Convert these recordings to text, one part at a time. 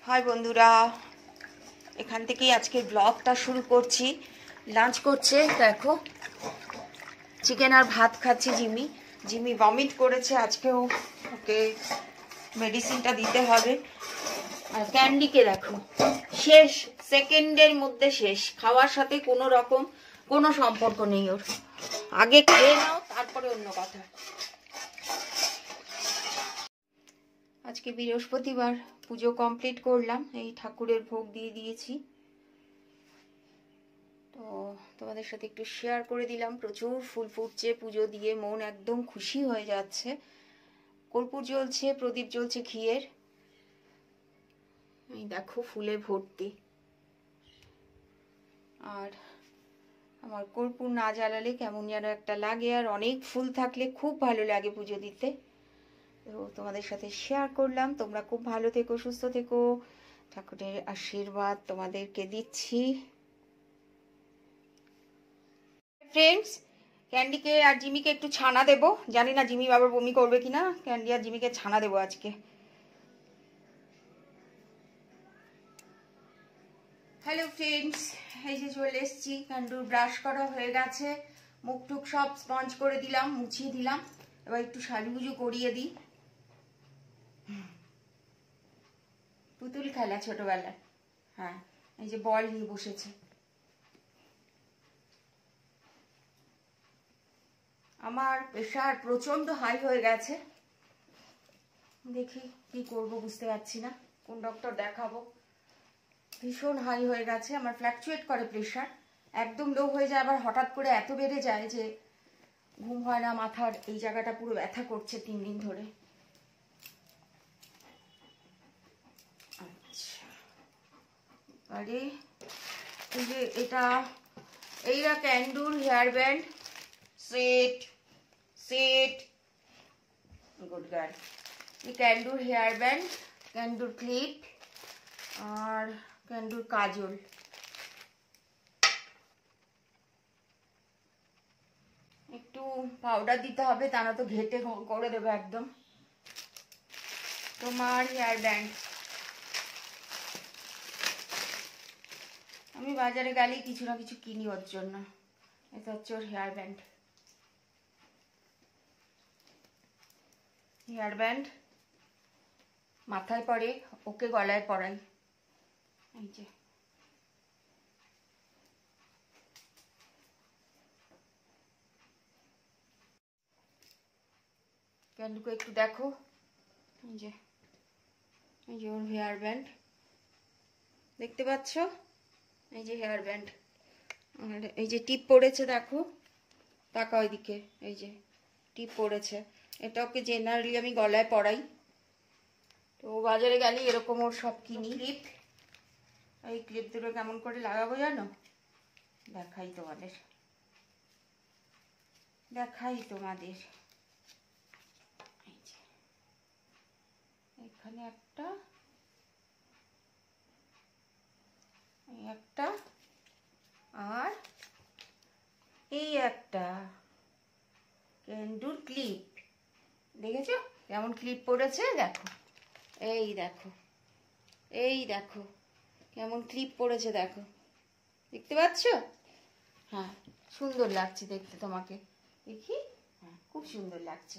High বন্ধুরা, এখান থেকেই আজকে ব্লগটা শুরু করছি। লাঞ্চ করছে, দেখো চিকেন আর ভাত খাচ্ছে জিমি ভমিট করেছে আজকেও, ওকে মেডিসিনটা দিতে হবে। আর ক্যান্ডিকে দেখো শেষ, সেকেন্ডের মধ্যে শেষ, খাওয়ার সাথে কোনো রকম কোনো সম্পর্ক নেই ওর। আগে খেয়ে নাও তারপরে অন্য কথা। আজকে বৃহস্পতিবার, পুজো কমপ্লিট করলাম, এই ঠাকুরের ভোগ দিয়ে দিয়েছি। তো তোমাদের সাথে একটু শেয়ার করে দিলাম। প্রচুর ফুল ফুটছে, পুজো দিয়ে মন একদম খুশি হয়ে যাচ্ছে। কর্পূর জ্বলছে, প্রদীপ জ্বলছে ঘিয়ের, এই দেখো ফুলে ভর্তি। আর আমার কর্পূর না জ্বালালে কেমন যেন একটা লাগে, আর অনেক ফুল থাকলে খুব ভালো লাগে পুজো দিতে। তো তোমাদের সাথে শেয়ার করলাম। তোমরা খুব ভালো থেকো, সুস্থ থেকো, ঠাকুরের আশীর্বাদ তোমাদেরকে দিচ্ছি। ফ্রেন্ডস, ক্যান্ডিকে আর জিমিকে একটু ছানা দেবো, জানি না জিমি বাবার বমি করবে কিনা। ক্যান্ডি আর জিমিকে ছানা দেবো আজকে। হ্যালো ফ্রেন্ডস, এই যে চলে এসছি। ক্যান্ডুর ব্রাশ করা হয়ে গেছে, মুখ টুক সব স্পঞ্জ করে দিলাম, মুছিয়ে দিলাম। এবার একটু সাজুগুজু করিয়ে দিই। পুতুল খেলা ছোটবেলায়, হ্যাঁ এই যে বল নিয়ে বসেছে। আমার প্রেশার প্রচন্ড হাই হয়ে গেছে, দেখি কি করব বুঝতে পারছি না, কোন ডক্টর দেখাবো। ভীষণ হাই হয়ে গেছে আমার, ফ্ল্যাকচুয়েট করে প্রেশার, একদম লো হয়ে যায়, আবার হঠাৎ করে এত বেড়ে যায় যে ঘুম হয় না, মাথার এই জায়গাটা পুরো ব্যথা করছে 3 দিন ধরে। আচ্ছা, আরে এই যে এইটা ক্যান্ডুর hair band set set good girl. এই ক্যান্ডুর হেয়ার ব্যান্ড, ক্যান্ডুর ক্লিপ আর ক্যান্ডুর কাজল। একটু পাউডার দিতে হবে, তা না তো ঘেটে করে দেবো একদম। তোমার হেয়ার ব্যান্ড আমি বাজারে গেলেই কিছু না কিছু কিনি ওর জন্য। এটা হচ্ছে ওর হেয়ার ব্যান্ড। হেয়ার ব্যান্ড মাথায় পরে, ওকে গলায় পরাই। এই যে ক্যান্ডুকে একটু দেখো, এই যে ওর হেয়ার ব্যান্ড দেখতে পাচ্ছ, এই যে হেয়ার ব্যান্ড। আর এই যে টিপ পড়েছে দেখো, তাকাও ওইদিকে, এই যে টিপ পড়েছে। এটা ওকে জেনারেলি আমি গলায় পরাই, তো বাজারে গেলে এরকম ওর সব কিনি। ক্লিপ, এই ক্লিপ দুটো কেমন করে লাগাবো জানো, দেখাই তোমাদের। এই যে এখানে একটা, একটা আর এই একটা ক্যান্ডুর ক্লিপ। দেখেছো কেমন ক্লিপ পড়েছে, দেখো এই দেখো, এই দেখো কেমন ক্লিপ পড়েছে, দেখো দেখতে পাচ্ছ? হ্যাঁ সুন্দর লাগছে দেখতে তোমাকে, দেখি হ্যাঁ খুব সুন্দর লাগছে।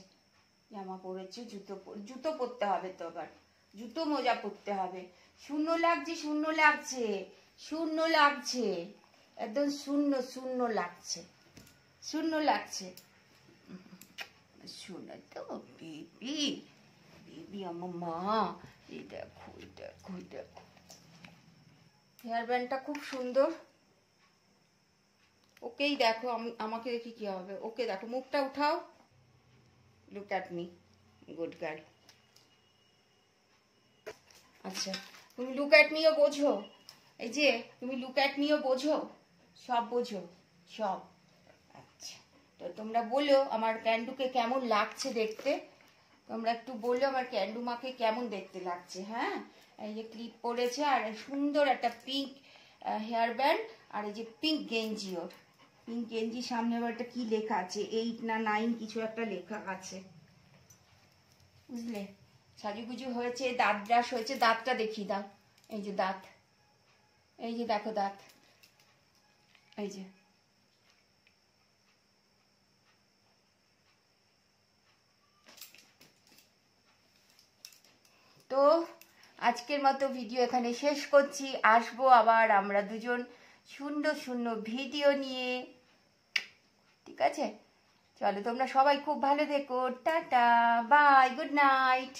জামা পরেছো, জুতো পরতে হবে তো, আবার জুতো মোজা পরতে হবে। শূন্য লাগছে, শূন্য লাগছে, শূন্য লাগছে, একদম শূন্য শূন্য লাগছে, শূন্য লাগছে। শোনা তো বেবি, বেবি আমার মা। এই দেখো, এই দেখো, এই দেখো হেয়ার ব্যান্ডটা খুব সুন্দর। ওকেই দেখো, আমাকে দেখি কি হবে। ওকে দেখো, মুখটা উঠাও, look at me, good girl. আচ্ছা তুমি লুক অ্যাট মিও বোঝো, এই যে তুমি লুক অ্যাট মিও বোঝো, সব বোঝো সব। আচ্ছা, তো তোমরা বলো আমার ক্যান্ডুকে কেমন লাগছে দেখতে, তোমরা একটু বলো আমার ক্যান্ডু মাকে কেমন দেখতে লাগছে। হ্যাঁ এই যে ক্লিপ পরেছে, আর সুন্দর একটা পিঙ্ক হেয়ার ব্যান্ড, আর এই যে পিঙ্ক গেঞ্জি। ওর পিঙ্ক গেঞ্জি, সামনে আবার একটা কি লেখা আছে, 8 না 9 কিছু একটা লেখা আছে, বুঝলে। সাজুগুজু হয়েছে, দাঁত ব্রাশ হয়েছে, দাঁতটা দেখিয়ে দাও, এই যে দাঁত, এই যে দেখো দাঁত, এই যে। তো আজকের মতো ভিডিও এখানে শেষ করছি। আসবো আবার আমরা দুজন সুন্দর সুন্দর ভিডিও নিয়ে, ঠিক আছে? চলো, তোমরা সবাই খুব ভালো থেকো। Tata, bye, good night.